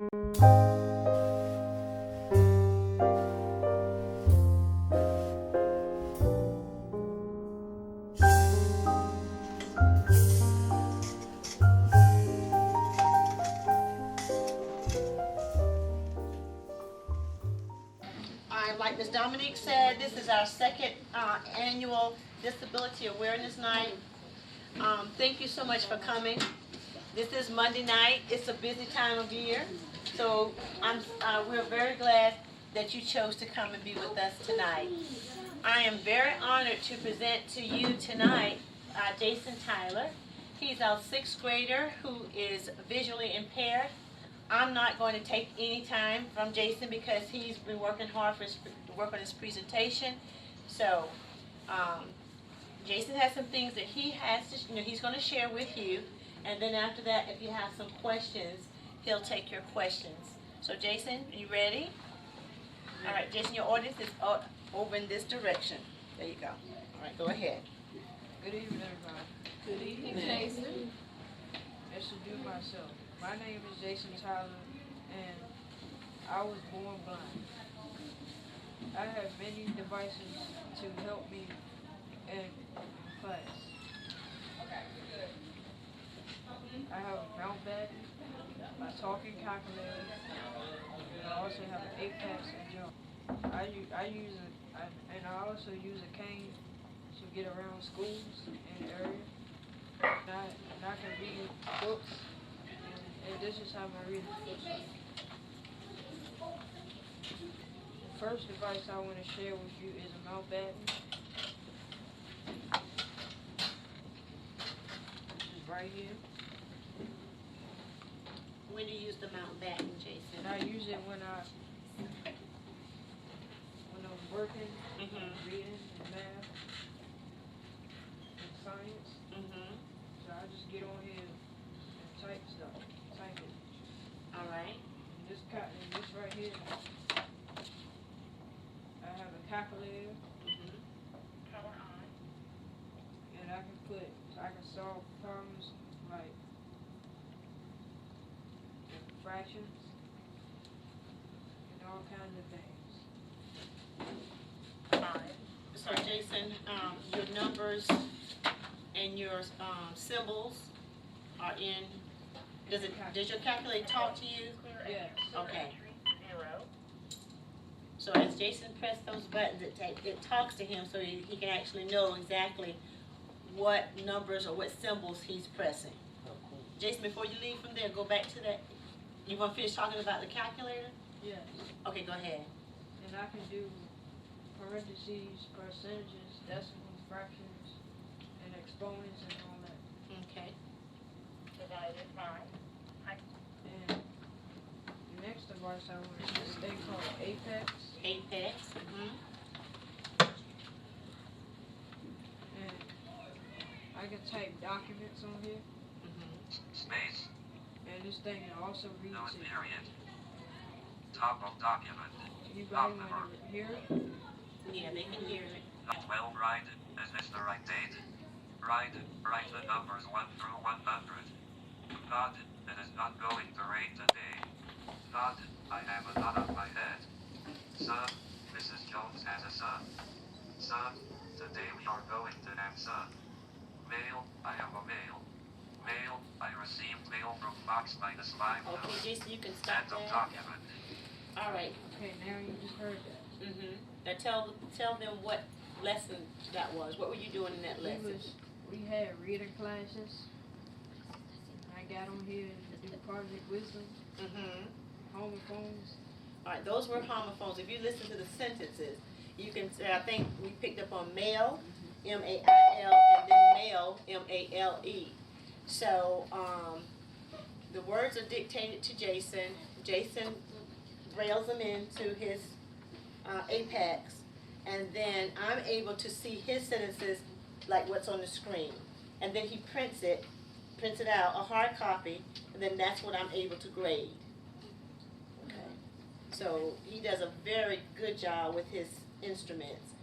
Like Ms. Dominique said, this is our second annual Disability Awareness Night. Thank you so much for coming. This is Monday night. It's a busy time of year, so we're very glad that you chose to come and be with us tonight. I am very honored to present to you tonight Jayson Tyler. He's our 6th grader who is visually impaired. I'm not going to take any time from Jayson because he's been working hard to work on his presentation. So Jayson has some things that he has to, he's going to share with you. And then after that, if you have some questions, he'll take your questions. So Jayson, are you ready? All right, Jayson, your audience is over in this direction. There you go. All right, go ahead. Good evening, everybody. Good evening, Jayson. Introduce myself. My name is Jayson Tyler, and I was born blind. I have many devices to help me in class. I have a mount batten, a talking calculator, and I also have an apex and jump. I also use a cane to get around schools in the area. And I can read books. And this is how my reading looks like. The first device I want to share with you is a mount batten. This is right here. When do you use the mount batten, Jayson? And I use it when I'm working, reading, and math, and science. So I just get on here and type stuff. Type it. All right. And this right here, I have a calculator. Power on. And I can solve problems like fractions and all kinds of things. So Jayson, your numbers and your symbols are in. Does your calculator talk to you? Yes. Okay. So as Jayson pressed those buttons, it talks to him so he can actually know exactly what numbers or what symbols he's pressing. Jayson, before you leave from there, go back to that. You want to finish talking about the calculator? Yes. Okay, go ahead. And I can do parentheses, percentages, decimals, fractions, and exponents and all that. Okay. Divided by. And the next device I want is this thing called Apex. Apex. And I can type documents on here. Space. And this thing also reads No it. period. Top of document. Anybody want to hear it? Yeah, they can hear it. 12 right. Is this the right date? Right. Write the numbers 1 through 100. Not. It is not going to rain today. Not. I have a knot on my head. Son. Mrs. Jones has a son. Son. Today we are going to have son. Mail. I have a mail. Mail. I received mail from box -5. Okay, Jayson, you can stop End of that. document. All right. Okay, now you just heard that. Now tell them what lesson that was. What were you doing in that lesson? We had reading classes. I got on here to do Project Wisdom, homophones. All right, those were homophones. If you listen to the sentences, you can say, I think we picked up on male, M-A-I-L, and then male, M-A-L-E. So the words are dictated to Jayson. Jayson brails them into his Apex, and then I'm able to see his sentences like what's on the screen. And then he prints it out, a hard copy, and then that's what I'm able to grade. Okay. So he does a very good job with his instruments.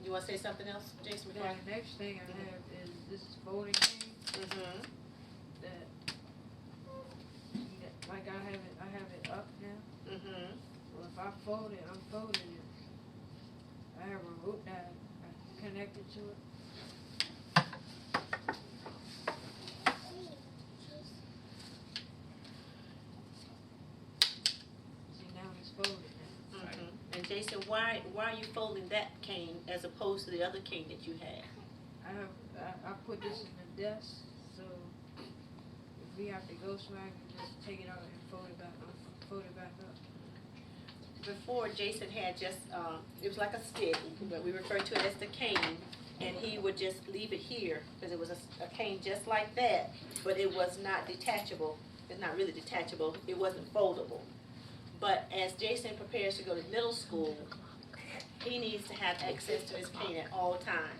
You want to say something else, Jayson? Then the next thing I have is this folding thing that, like I unfolded it. I have a hook that I connected to it. See, now it's folded now. Mm-hmm. And Jayson, why are you folding that cane as opposed to the other cane that you had? I put this in the desk, so if we have to go somewhere, I can just take it out and fold it back up. Before, Jayson had just, it was like a stick, but we refer to it as the cane, and he would just leave it here, because it was a cane just like that, but it was not detachable. It's not really detachable, it wasn't foldable. But as Jayson prepares to go to middle school, he needs to have access to his cane at all times.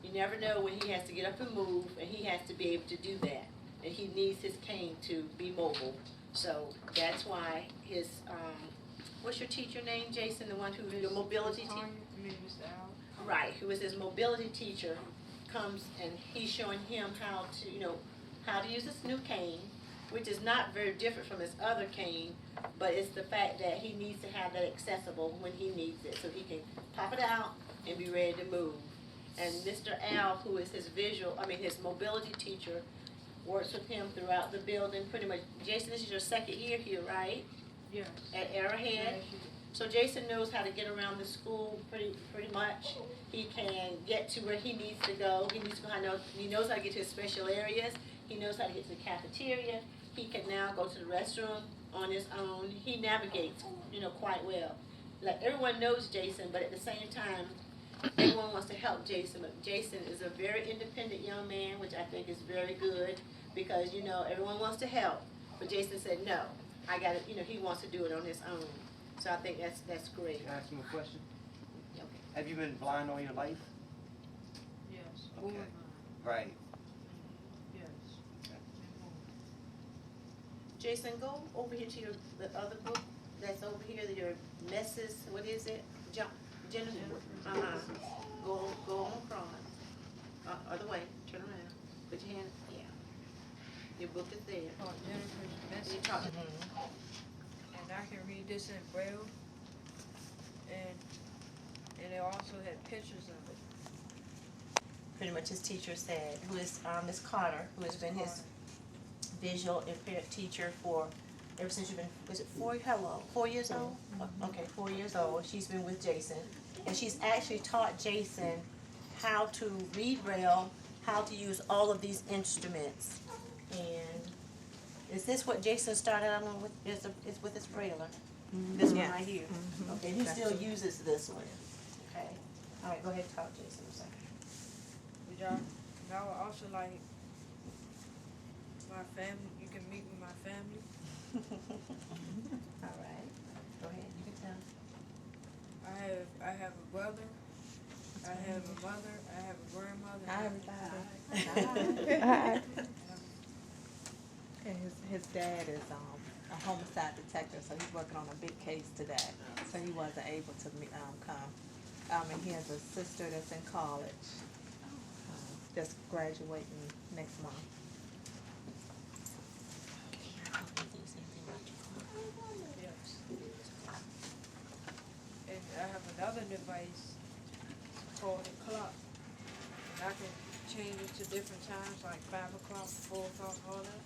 You never know when he has to get up and move, and he has to be able to do that. And he needs his cane to be mobile. So that's why his, what's your teacher name, Jayson? The one who, your mobility teacher? Mr. Al. Right, who is his mobility teacher, comes and he's showing him how to, how to use this new cane, which is not very different from his other cane, but it's the fact that he needs to have that accessible when he needs it, so he can pop it out and be ready to move. And Mr. Al, who is his his mobility teacher, works with him throughout the building, pretty much. Jayson, this is your second year here, right? Yes. At Arrowhead? So Jayson knows how to get around the school pretty much. He can get to where he needs to go. He knows how to get to his special areas. He knows how to get to the cafeteria. He can now go to the restroom on his own. He navigates, quite well. Like, everyone knows Jayson, but at the same time, everyone wants to help Jayson. But Jayson is a very independent young man, which I think is very good, because, everyone wants to help. But Jayson said, no, I got it, he wants to do it on his own. So I think that's great. Can I ask you a question? Okay. Have you been blind all your life? Yes. Okay. Right. Yes. Jayson, go over here to the other book that's over here, your messes, what is it? Jennifer. Go on across. Other way, turn around. Put your hand, yeah. Your book is there. Oh, Jennifer's message. And I can read this in Braille. And it also had pictures of it. Pretty much his teacher said, who is Miss Carter, who has been his visual impaired teacher for ever since you've been, was it 4 years old? Okay, 4 years old. She's been with Jayson. And she's actually taught Jayson how to read Braille, how to use all of these instruments. And is this what Jayson started out on with, is with his Brailler? This one right here? Okay, and he still uses this one. Okay. All right, go ahead and talk, Jayson, a second. I would also like my family, you can meet with my family. All right, go ahead, you can tell. I have a brother, I have a mother, I have a grandmother. Hi. And his dad is a homicide detective, so he's working on a big case today. So he wasn't able to come. And he has a sister that's in college, that's graduating next month. Yes. And I have another device called a clock. And I can change it to different times, like 5 o'clock, 4 o'clock, all that.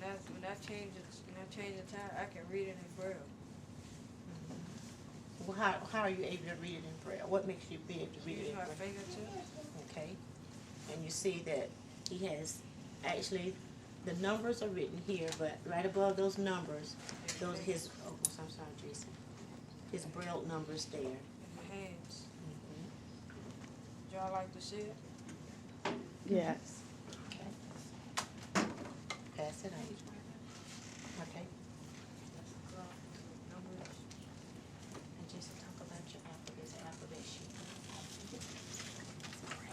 And when I change the time, I can read it in Braille. Well, how are you able to read it in Braille? What makes you be able to read it Use in my Braille? fingertips. Okay, and you see that he has, actually, the numbers are written here, but right above those numbers, those his, I'm sorry, Jayson, his Braille numbers there. In my hands. Would y'all like to see it? Yes. Okay. Pass it on. Okay, Numbers. and just talk about your alphabet sheet.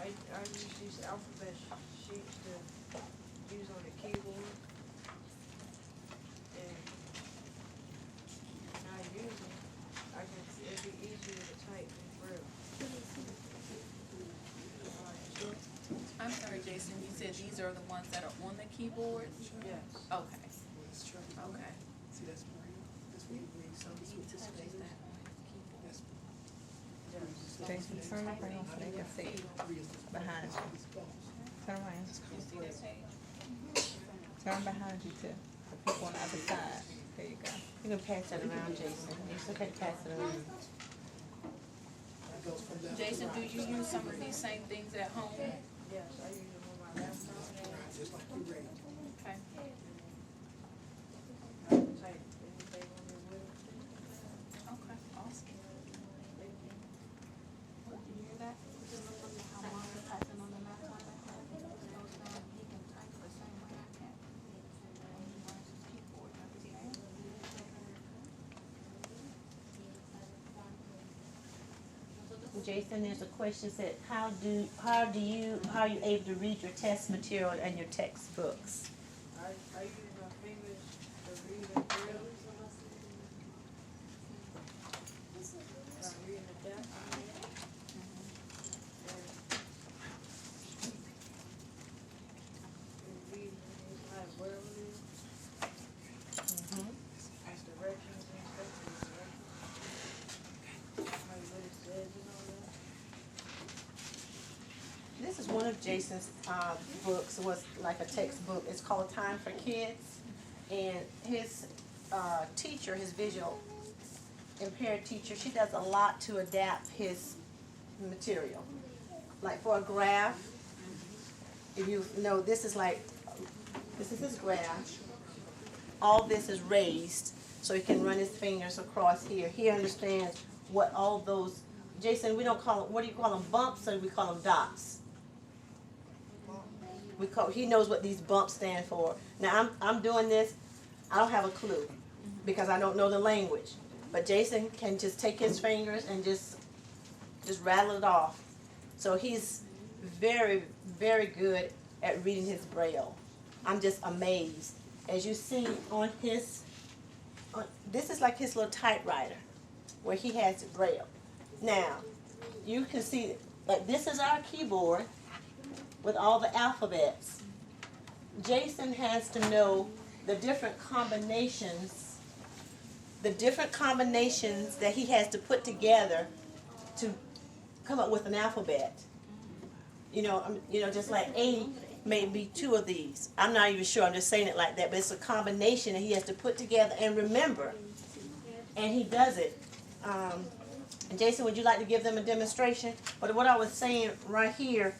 I use these alphabet sheets to use on the keyboard. And when I use them, it'd be easier to type in Braille. I'm sorry, Jayson, you said these are the ones that are on the keyboard? Yes. Okay. Okay. See, that's braille. That's what you read. So you need to space that. Jason, turn around so they can see behind you. Turn around. Turn behind you too. The people on the other side. There you go. You can pass that around, Jason. It's okay to pass it around. Jayson, do you use some of these same things at home? Yes, I use them on my laptop. Just like you read. Okay. I can type anything on there with it. Okay, awesome. Well, you hear that? How mom is typing on the laptop like that? Goes down, he can type the same way I can. And he learns his keyboard, understand? Jason, there's a question said, how are you able to read your test material and your textbooks? I use my fingers to read and braille. I'm reading the desk. And read like wherever it is. Like directions and stuff. Like what it says and all that. This is one of Jason's books. It was like a textbook. It's called Time for Kids. And his teacher, his visual impaired teacher, she does a lot to adapt his material. Like for a graph, if you know, this is his graph. All this is raised, so he can run his fingers across here. He understands what all those, Jayson, we don't call them, what do you call them, bumps, or we call them dots? He knows what these bumps stand for. Now I'm doing this, I don't have a clue because I don't know the language. But Jayson can just take his fingers and just rattle it off. So he's very, very good at reading his braille. I'm just amazed. As you see on his, this is like his little typewriter where he has it braille. Now, you can see that this is our keyboard with all the alphabets. Jayson has to know the different combinations that he has to put together to come up with an alphabet. Just like A may be two of these. I'm not even sure, I'm just saying it like that, but it's a combination that he has to put together and remember. And he does it. And Jayson, would you like to give them a demonstration? But what I was saying right here,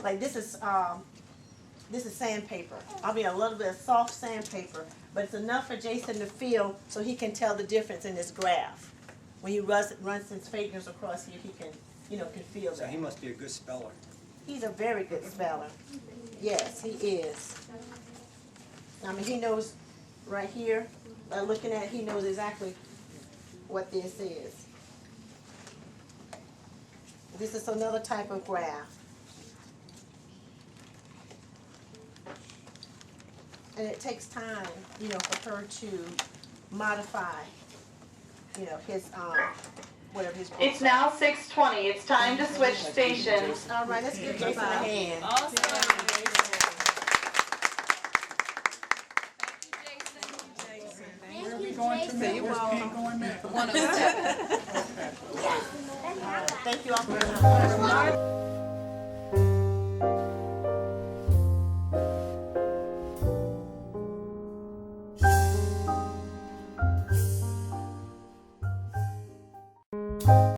like this is sandpaper. I mean a little bit of soft sandpaper, but it's enough for Jayson to feel so he can tell the difference in this graph. When he runs his fingers across here, he can feel So that. he must be a good speller. He's a very good speller. Yes, he is. I mean, he knows right here, by looking at it, he knows exactly what this is. This is another type of graph. And it takes time, for her to modify, his, whatever his. It's now 6:20. It's time to switch stations. All right, let's give Jayson a hand. Awesome. Where are we going to now? Where's Ken going now? Thank you all for coming.